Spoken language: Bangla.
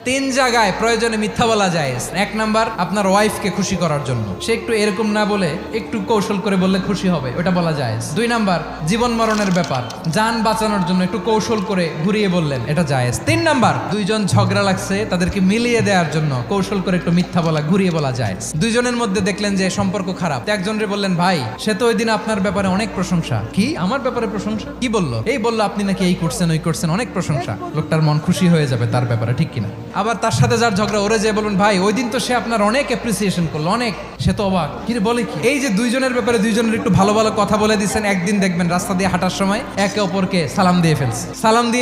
তিন জায়গায় প্রয়োজনে মিথ্যা বলা যায়। এক নাম্বার, আপনার ওয়াইফকে খুশি করার জন্য, সে একটু এরকম না বলে একটু কৌশল করে বললে খুশি হবে, ওটা বলা যায়। দুই নাম্বার, জীবন মরণের ব্যাপার, যান বাঁচানোর জন্য একটু কৌশল করে ঘুরিয়ে বললেন, এটা জায়েজ। তিন নাম্বার, দুইজন ঝগড়া লাগছে তাদেরকে মিলিয়ে দেওয়ার জন্য কৌশল করে একটু মিথ্যা বলা, ঘুরিয়ে বলা যায়। দুইজনের মধ্যে দেখলেন যে সম্পর্ক খারাপ, তো একজনরে বললেন, ভাই সে তো ওই দিন আপনার ব্যাপারে অনেক প্রশংসা। কি আমার ব্যাপারে প্রশংসা? কি বললো? এই বললো আপনি নাকি এই করছেন ওই করছেন, অনেক প্রশংসা। লোকটার মন খুশি হয়ে যাবে তার ব্যাপারে, ঠিক কিনা? আবার তার সাথে যার ঝগড়া, ওরে যে বলুন, ভাই ওই দিন তো সে আপনার অনেক অ্যাপ্রিসিয়েশন করলো, অনেক, সে তো অবাক। কি রে, বলে কি? এই যে দুইজনের ব্যাপারে দুইজনের একটু ভালো ভালো কথা বলে দিচ্ছেন, একদিন দেখবেন রাস্তা দিয়ে হাঁটার সময় একে অপরকে সালাম দিয়ে ফেলছে। সালাম দিয়ে